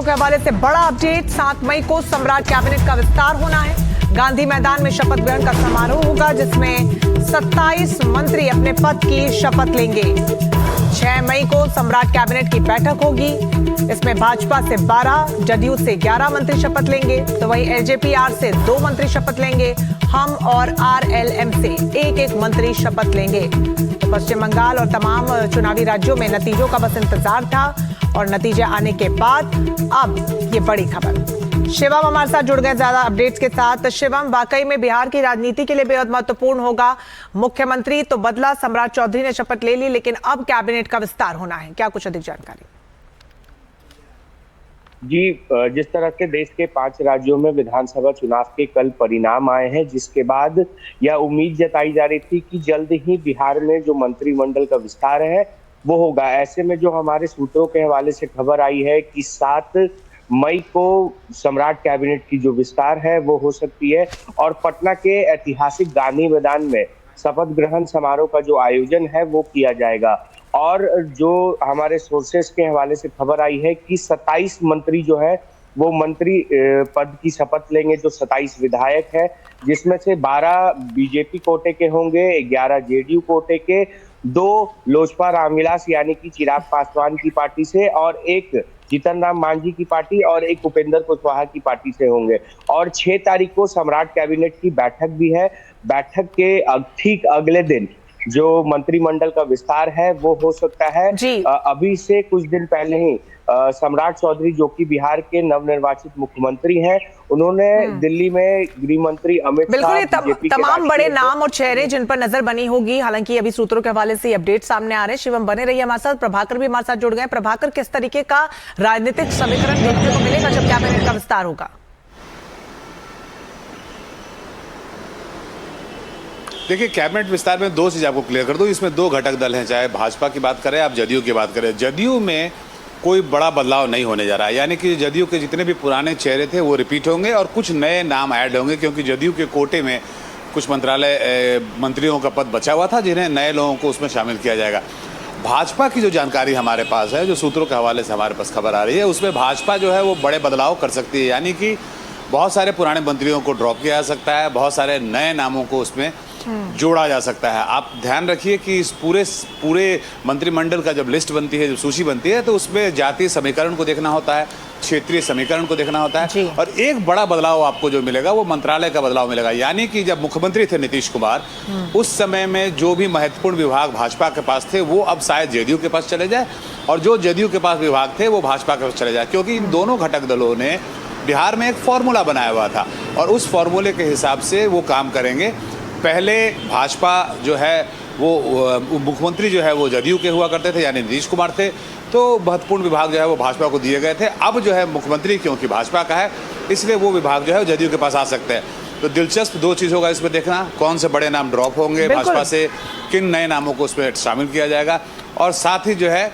के हवाले से बड़ा अपडेट। 7 मई को सम्राट कैबिनेट का विस्तार होना है। गांधी मैदान में शपथ ग्रहण का समारोह होगा जिसमें 27 मंत्री अपने पद की शपथ लेंगे। 6 मई को सम्राट कैबिनेट की बैठक होगी। इसमें भाजपा से 12, जदयू से 11 मंत्री शपथ लेंगे, तो वहीं एलजेपी-आर से 2 मंत्री शपथ लेंगे। हम और आरएलएम से एक मंत्री शपथ लेंगे। तो पश्चिम बंगाल और तमाम चुनावी राज्यों में नतीजों का बस इंतजार था और नतीजे आने के बाद अब ये बड़ी खबर। शिवम हमारे साथ जुड़ गए ज्यादा अपडेट्स के साथ। शिवम, वाकई में बिहार की राजनीति के लिए बेहद महत्वपूर्ण होगा। मुख्यमंत्री तो बदला, सम्राट चौधरी ने शपथ ले ली, लेकिन अब कैबिनेट का विस्तार होना है। क्या कुछ अधिक जानकारी? जी, जिस तरह से देश के 5 राज्यों में विधानसभा चुनाव के कल परिणाम आए हैं, जिसके बाद यह उम्मीद जताई जा रही थी कि जल्द ही बिहार में जो मंत्रिमंडल का विस्तार है वो होगा। ऐसे में जो हमारे सूत्रों के हवाले से खबर आई है कि 7 मई को सम्राट कैबिनेट की जो विस्तार है वो हो सकती है और पटना के ऐतिहासिक गांधी मैदान में शपथ ग्रहण समारोह का जो आयोजन है वो किया जाएगा। और जो हमारे सोर्सेस के हवाले से खबर आई है कि 27 मंत्री जो है वो मंत्री पद की शपथ लेंगे, जो 27 विधायक है, जिसमें से 12 बीजेपी कोटे के होंगे, 11 जेडीयू कोटे के, 2 लोजपा रामविलास यानी कि चिराग पासवान की पार्टी से और 1 जीतन राम मांझी की पार्टी और 1 उपेंद्र कुशवाहा की पार्टी से होंगे। और 6 तारीख को सम्राट कैबिनेट की बैठक भी है। बैठक के ठीक अगले दिन जो मंत्रिमंडल का विस्तार है वो हो सकता है। अभी से कुछ दिन पहले ही सम्राट चौधरी, जो कि बिहार के नवनिर्वाचित मुख्यमंत्री हैं, उन्होंने दिल्ली में गृह मंत्री अमित शाह, बिल्कुल तमाम बड़े नाम और चेहरे जिन पर नजर बनी होगी। हालांकि अभी सूत्रों के हवाले से अपडेट सामने आ रहे हैं। शिवम बने रहिए हमारे साथ। प्रभाकर भी हमारे साथ जुड़ गए। प्रभाकर, किस तरीके का राजनीतिक समीकरण देखने को मिलेगा जब कैबिनेट का विस्तार होगा? देखिए, कैबिनेट विस्तार में 2 चीज आपको क्लियर कर दूं। इसमें 2 घटक दल हैं, चाहे भाजपा की बात करें आप जदयू की बात करें। जदयू में कोई बड़ा बदलाव नहीं होने जा रहा है, यानी कि जदयू के जितने भी पुराने चेहरे थे वो रिपीट होंगे और कुछ नए नाम ऐड होंगे, क्योंकि जदयू के कोटे में कुछ मंत्रियों का पद बचा हुआ था जिन्हें नए लोगों को उसमें शामिल किया जाएगा। भाजपा की जो जानकारी हमारे पास है, जो सूत्रों के हवाले से हमारे पास खबर आ रही है, उसमें भाजपा जो है वो बड़े बदलाव कर सकती है, यानी कि बहुत सारे पुराने मंत्रियों को ड्रॉप किया जा सकता है, बहुत सारे नए नामों को उसमें जोड़ा जा सकता है। आप ध्यान रखिए कि इस पूरे मंत्रिमंडल का जब लिस्ट बनती है, जब सूची बनती है, तो उसमें जातीय समीकरण को देखना होता है, क्षेत्रीय समीकरण को देखना होता है। और एक बड़ा बदलाव आपको जो मिलेगा वो मंत्रालय का बदलाव मिलेगा। यानी कि जब मुख्यमंत्री थे नीतीश कुमार, उस समय में जो भी महत्वपूर्ण विभाग भाजपा के पास थे वो अब शायद जदयू के पास चले जाए, और जो जदयू के पास विभाग थे वो भाजपा के पास चले जाए, क्योंकि इन दोनों घटक दलों ने बिहार में एक फॉर्मूला बनाया हुआ था और उस फॉर्मूले के हिसाब से वो काम करेंगे। पहले भाजपा जो है वो मुख्यमंत्री जो है वो जदयू के हुआ करते थे, यानी नीतीश कुमार थे, तो महत्वपूर्ण विभाग जो है वो भाजपा को दिए गए थे। अब जो है मुख्यमंत्री क्योंकि भाजपा का है, इसलिए वो विभाग जो है जदयू के पास आ सकते हैं। तो दिलचस्प 2 चीज़ होगा इसमें देखना, कौन से बड़े नाम ड्रॉप होंगे भाजपा से, किन नए नामों को उसमें शामिल किया जाएगा, और साथ ही जो है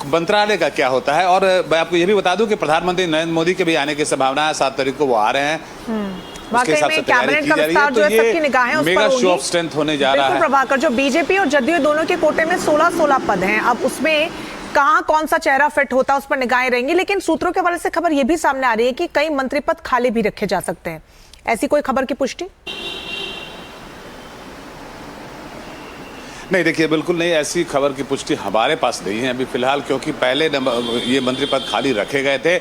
मंत्रालय का क्या होता है। और मैं आपको ये भी बता दूं कि प्रधानमंत्री नरेंद्र मोदी के भी आने की संभावना है। 7 तारीख को वो आ रहे हैं। वाकई में कैबिनेट का विस्तार जो है सबकी निगाहें उस पर होंगी। शो ऑफ स्ट्रेंथ होने जा रहा है। प्रभाकर, जो बीजेपी और जदयू दोनों के कोटे में 16 पद हैं, अब उसमें कहां कौन सा चेहरा फिट होता है उस पर निगाहें रहेंगी। लेकिन सूत्रों के हवाले से खबर यह भी सामने आ रही है कि कई मंत्री पद खाली भी रखे जा सकते हैं। ऐसी कोई खबर की पुष्टि? नहीं, देखिए, बिल्कुल नहीं, ऐसी खबर की पुष्टि हमारे पास नहीं है अभी फिलहाल, क्योंकि पहले ये मंत्री पद खाली रखे गए थे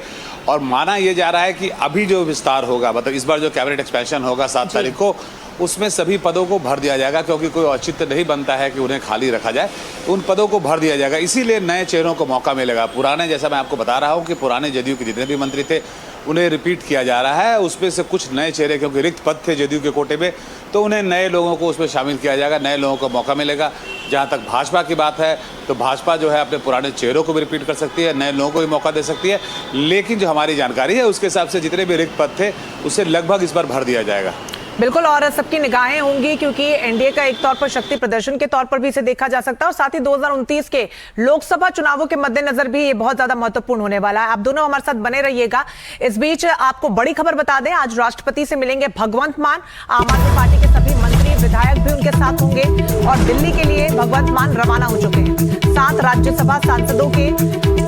और माना यह जा रहा है कि अभी जो विस्तार होगा, मतलब इस बार जो कैबिनेट एक्सपेंशन होगा 7 तारीख को, उसमें सभी पदों को भर दिया जाएगा, क्योंकि कोई औचित्य नहीं बनता है कि उन्हें खाली रखा जाए। उन पदों को भर दिया जाएगा, इसीलिए नए चेहरों को मौका मिलेगा। पुराने, जैसा मैं आपको बता रहा हूँ कि पुराने जदयू के जितने भी मंत्री थे उन्हें रिपीट किया जा रहा है। उसमें से कुछ नए चेहरे, क्योंकि रिक्त पद थे जदयू के कोटे में, तो उन्हें नए लोगों को उसमें शामिल किया जाएगा, नए लोगों को मौका मिलेगा। जहाँ तक भाजपा की बात है, तो भाजपा जो है अपने पुराने चेहरों को भी रिपीट कर सकती है, नए लोगों को भी मौका दे सकती है। लेकिन जो हमारी जानकारी है उसके हिसाब से जितने भी रिक्त पद थे उसे लगभग इस बार भर दिया जाएगा। बिल्कुल, और सबकी निगाहें होंगी क्योंकि एनडीए का एक तौर पर शक्ति प्रदर्शन के तौर पर भी इसे देखा जा सकता है, और साथ ही 2029 के लोकसभा चुनावों के मद्देनजर भी ये बहुत ज्यादा महत्वपूर्ण होने वाला है। आप दोनों हमारे साथ बने रहिएगा। इस बीच आपको बड़ी खबर बता दें, आज राष्ट्रपति से मिलेंगे भगवंत मान। आम आदमी पार्टी के सभी मंत्री विधायक भी उनके साथ होंगे और दिल्ली के लिए भगवंत मान रवाना हो चुके हैं। 7 राज्यसभा सांसदों के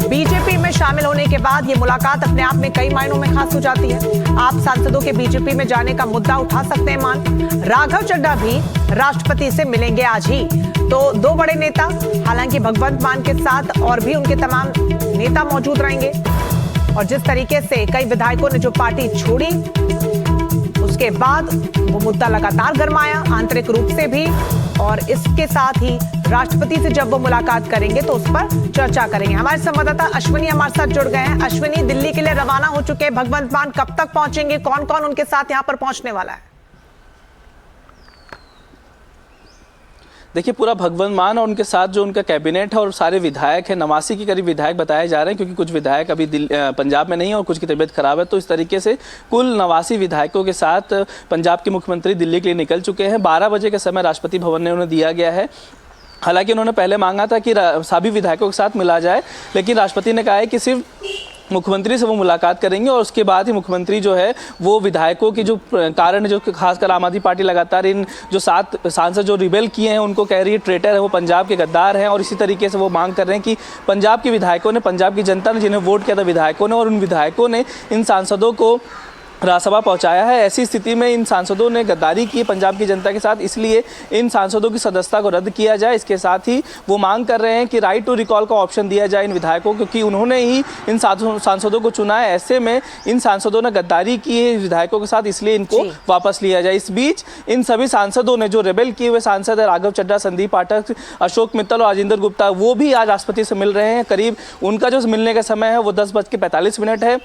बीजेपी में शामिल होने के बाद ये मुलाकात अपने आप में कई मायनों में खास हो जाती है। आप सांसदों के बीजेपी में जाने का मुद्दा उठा सकते हैं मान। राघव चड्ढा भी राष्ट्रपति से मिलेंगे आज ही। तो दो बड़े नेता, हालांकि भगवंत मान के साथ और भी उनके तमाम नेता मौजूद रहेंगे। और जिस तरीके से कई विधायकों ने जो पार्टी छोड़ी, उसके बाद वो मुद्दा लगातार गरमाया आंतरिक रूप से भी, और इसके साथ ही राष्ट्रपति से जब वो मुलाकात करेंगे तो उस पर चर्चा करेंगे। हमारे संवाददाता अश्विनी हमारे साथ जुड़ गए हैं। अश्विनी, दिल्ली के लिए रवाना हो चुके हैं भगवंत मान, कब तक पहुंचेंगे? कौन कौन उनके साथ यहां पर पहुंचने वाला है? देखिए, पूरा भगवंत मान और उनके साथ जो उनका कैबिनेट है और सारे विधायक हैं, 89 के करीब विधायक बताए जा रहे हैं, क्योंकि कुछ विधायक अभी पंजाब में नहीं है और कुछ की तबीयत खराब है। तो इस तरीके से कुल 89 विधायकों के साथ पंजाब के मुख्यमंत्री दिल्ली के लिए निकल चुके हैं। 12 बजे का समय राष्ट्रपति भवन ने उन्हें दिया गया है। हालांकि उन्होंने पहले मांगा था कि सभी विधायकों के साथ मिला जाए, लेकिन राष्ट्रपति ने कहा है कि सिर्फ मुख्यमंत्री से वो मुलाकात करेंगे और उसके बाद ही मुख्यमंत्री जो है वो विधायकों की जो कारण जो खासकर आम आदमी पार्टी लगातार इन जो 7 सांसद जो रिबेल किए हैं उनको कह रही है ट्रेटर है, वो पंजाब के गद्दार हैं, और इसी तरीके से वो मांग कर रहे हैं कि पंजाब के विधायकों ने, पंजाब की जनता ने जिन्हें वोट किया था विधायकों ने, और उन विधायकों ने इन सांसदों को राज्यसभा पहुंचाया है। ऐसी स्थिति में इन सांसदों ने गद्दारी की पंजाब की जनता के साथ, इसलिए इन सांसदों की सदस्यता को रद्द किया जाए। इसके साथ ही वो मांग कर रहे हैं कि राइट टू रिकॉल का ऑप्शन दिया जाए इन विधायकों को, क्योंकि उन्होंने ही इन सांसदों को चुना है। ऐसे में इन सांसदों ने गद्दारी की है विधायकों के साथ, इसलिए इनको वापस लिया जाए। इस बीच इन सभी सांसदों ने, जो रेबेल किए हुए सांसद है राघव चड्ढा, संदीप पाठक, अशोक मित्तल और राजेंद्र गुप्ता, वो भी आज राष्ट्रपति से मिल रहे हैं। करीब उनका जो मिलने का समय है वो 10:45 है।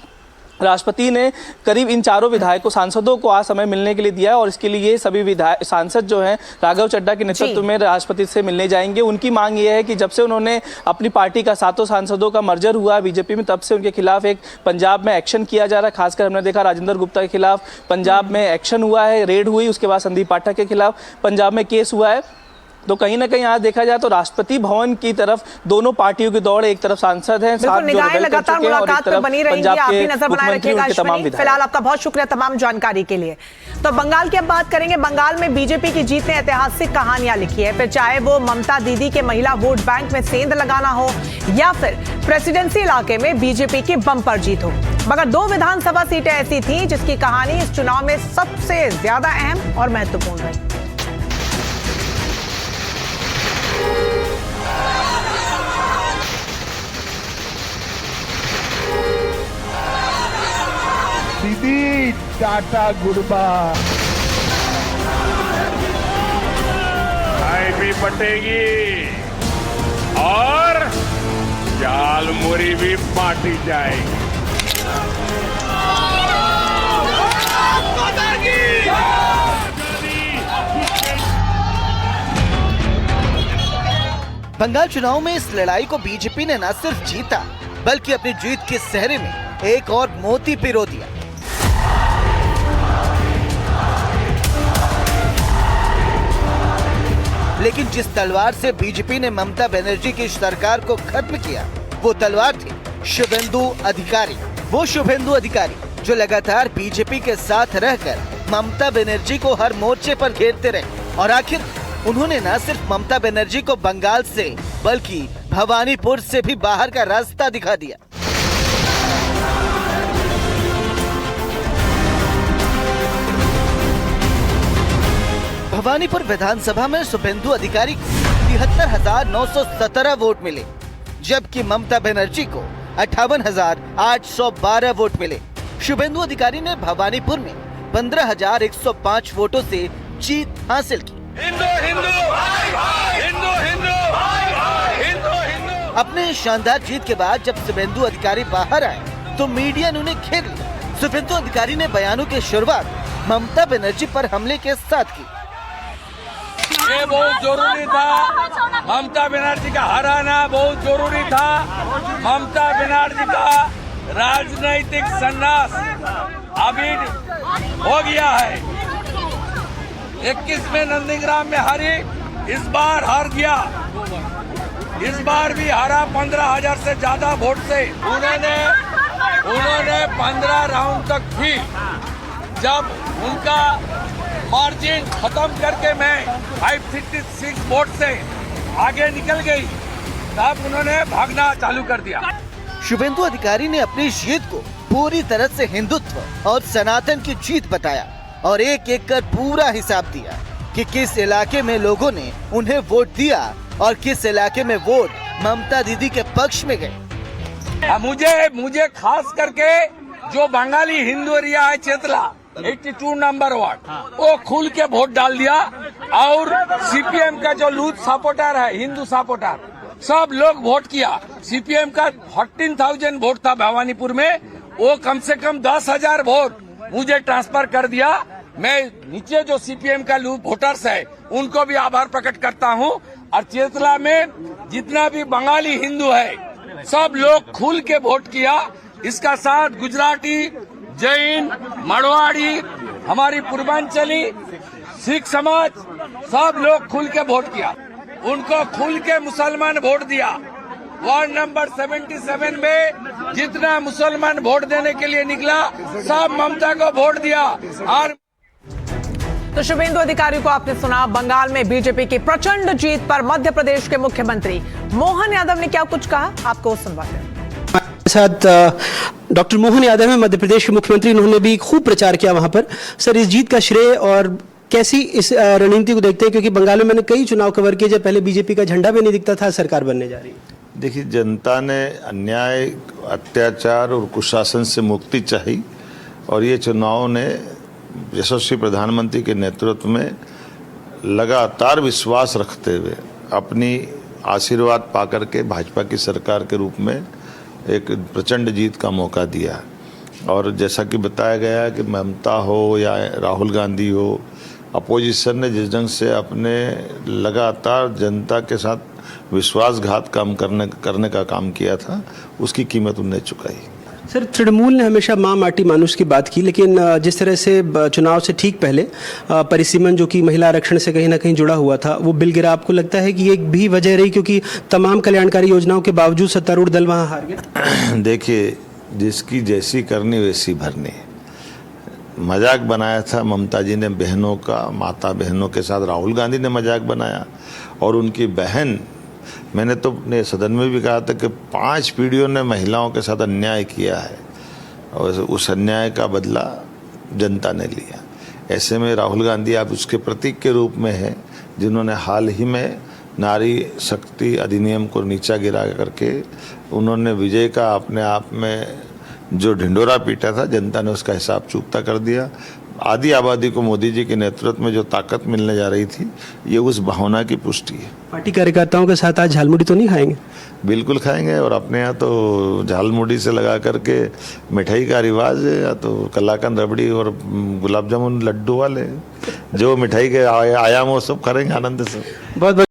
राष्ट्रपति ने करीब इन चारों विधायकों सांसदों को आज समय मिलने के लिए दिया है, और इसके लिए सभी विधायक सांसद जो हैं राघव चड्ढा के नेतृत्व में राष्ट्रपति से मिलने जाएंगे। उनकी मांग ये है कि जब से उन्होंने अपनी पार्टी का 7 सांसदों का मर्जर हुआ बीजेपी में, तब से उनके खिलाफ एक पंजाब में एक्शन किया जा रहा है। खासकर हमने देखा राजेंद्र गुप्ता के खिलाफ पंजाब में एक्शन हुआ है, रेड हुई, उसके बाद संदीप पाठक के खिलाफ पंजाब में केस हुआ है। तो कहीं ना कहीं आज देखा जाए तो राष्ट्रपति भवन की तरफ दोनों पार्टियों की दौड़, एक तरफ सांसद हैं, साथ निगाहें लगातार मुलाकात पर बनी रहेंगी। आप भी नजर बनाए रखिएगा अश्विनी। फिलहाल आपका बहुत शुक्रिया तमाम जानकारी के लिए। तो बंगाल की अब बात करेंगे। बंगाल में बीजेपी की जीत ने ऐतिहासिक कहानियां लिखी है, फिर चाहे वो ममता दीदी के महिला वोट बैंक में सेंध लगाना हो या फिर प्रेसिडेंसी इलाके में बीजेपी की बम्पर जीत हो। मगर 2 विधानसभा सीटें ऐसी थी जिसकी कहानी इस चुनाव में सबसे ज्यादा अहम और महत्वपूर्ण रही। दीदी टाटा गुड बाय। चाय भी पटेगी और झालमुरी भी बांटी जाएगी। बंगाल चुनाव में इस लड़ाई को बीजेपी ने न सिर्फ जीता, बल्कि अपनी जीत के सहरे में एक और मोती पिरो दिया। लेकिन जिस तलवार से बीजेपी ने ममता बनर्जी की सरकार को खत्म किया, वो तलवार थी शुभेंदु अधिकारी। वो शुभेंदु अधिकारी जो लगातार बीजेपी के साथ रहकर ममता बनर्जी को हर मोर्चे पर घेरते रहे, और आखिर उन्होंने न सिर्फ ममता बनर्जी को बंगाल से बल्कि भवानीपुर से भी बाहर का रास्ता दिखा दिया। भवानीपुर विधानसभा में शुभेंदु अधिकारी को 73,917 वोट मिले, जबकि ममता बनर्जी को 58,812 वोट मिले। शुभेंदु अधिकारी ने भवानीपुर में 15,105 वोटों से जीत हासिल की। हिंदू हिंदू हिंदू हिंदू हिंदू हिंदू। अपने शानदार जीत के बाद जब शुभेंदु अधिकारी बाहर आए तो मीडिया ने उन्हें घेर लिया। शुभेंदु अधिकारी ने बयानों की शुरुआत ममता बनर्जी पर हमले के साथ की। ये बहुत जरूरी था, ममता बनर्जी का हराना बहुत जरूरी था। ममता बनर्जी का राजनीतिक संन्यास अभी हो गया है। 21 में नंदीग्राम में हारी, इस बार हार गया। इस बार भी हारा 15,000 से ज्यादा वोट से। उन्होंने 15 राउंड तक भी, जब उनका मार्जिन खत्म करके मैं 566 वोट से आगे निकल गई, तब उन्होंने भागना चालू कर दिया। शुभेंदु अधिकारी ने अपनी जीत को पूरी तरह से हिंदुत्व और सनातन की जीत बताया और एक एक कर पूरा हिसाब दिया कि किस इलाके में लोगों ने उन्हें वोट दिया और किस इलाके में वोट ममता दीदी के पक्ष में गए। मुझे खास करके जो बंगाली हिंदू एरिया है चेतला 82 नंबर वार्ड, वो खुल के वोट डाल दिया और सीपीएम का जो लूथ सपोर्टर है, हिंदू सपोर्टर, सब लोग वोट किया। सीपीएम का 14,000 वोट था भवानीपुर में, वो कम से कम 10,000 वोट मुझे ट्रांसफर कर दिया। मैं नीचे जो सीपीएम का वोटर्स है उनको भी आभार प्रकट करता हूं। और चेतला में जितना भी बंगाली हिंदू है सब लोग खुल के वोट किया। इसका साथ गुजराती, जैन, मारवाड़ी, हमारी पूर्वांचली, सिख समाज, सब लोग खुल के वोट किया। उनको खुल के मुसलमान वोट दिया। वार्ड नंबर 77 में जितना मुसलमान वोट देने के लिए निकला सब ममता को वोट दिया। और तो शुभेंदु अधिकारी को आपने सुना। बंगाल में बीजेपी की प्रचंड जीत पर मध्य प्रदेश के मुख्यमंत्री मोहन यादव ने क्या कुछ कहा, आपको सुनवाते हैं। साथ डॉक्टर मोहन यादव है, मध्य प्रदेश के मुख्यमंत्री। उन्होंने भी खूब प्रचार किया वहां पर। सर, इस जीत का श्रेय और कैसी इस रणनीति को देखते हैं, क्योंकि बंगाल में मैंने कई चुनाव कवर किए जब पहले बीजेपी का झंडा भी नहीं दिखता था, सरकार बनने जा रही है। देखिए, जनता ने अन्याय, अत्याचार और कुशासन से मुक्ति चाही और ये चुनाव ने यशस्वी प्रधानमंत्री के नेतृत्व में लगातार विश्वास रखते हुए अपनी आशीर्वाद पाकर के भाजपा की सरकार के रूप में एक प्रचंड जीत का मौका दिया। और जैसा कि बताया गया कि ममता हो या राहुल गांधी हो, अपोजिशन ने जिस ढंग से अपने लगातार जनता के साथ विश्वासघात काम करने का काम किया था, उसकी कीमत उन्हें चुकाई। सर, तृणमूल ने हमेशा माँ माटी मानुष की बात की, लेकिन जिस तरह से चुनाव से ठीक पहले परिसीमन जो कि महिला आरक्षण से कहीं ना कहीं जुड़ा हुआ था, वो बिल गिरा। आपको लगता है कि एक भी वजह रही, क्योंकि तमाम कल्याणकारी योजनाओं के बावजूद सत्तारूढ़ दल वहाँ हार गया? देखिए, जिसकी जैसी करनी वैसी भरनी। मजाक बनाया था ममता जी ने बहनों का, माता बहनों के साथ राहुल गांधी ने मजाक बनाया और उनकी बहन, मैंने तो अपने सदन में भी कहा था कि 5 पीढ़ियों ने महिलाओं के साथ अन्याय किया है और उस अन्याय का बदला जनता ने लिया। ऐसे में राहुल गांधी आप उसके प्रतीक के रूप में हैं, जिन्होंने हाल ही में नारी शक्ति अधिनियम को नीचा गिरा करके उन्होंने विजय का अपने आप में जो ढिंडोरा पीटा था, जनता ने उसका हिसाब चूकता कर दिया। आधी आबादी को मोदी जी के नेतृत्व में जो ताकत मिलने जा रही थी, ये उस भावना की पुष्टि है। पार्टी कार्यकर्ताओं के साथ आज झालमुड़ी तो नहीं खाएंगे? बिल्कुल खाएंगे। और अपने यहाँ तो झालमुड़ी से लगा करके मिठाई का रिवाज है, या तो कलाकंद, रबड़ी और गुलाब जामुन लड्डू वाले, जो मिठाई के आयाम वो सब करेंगे आनंद से। बहुत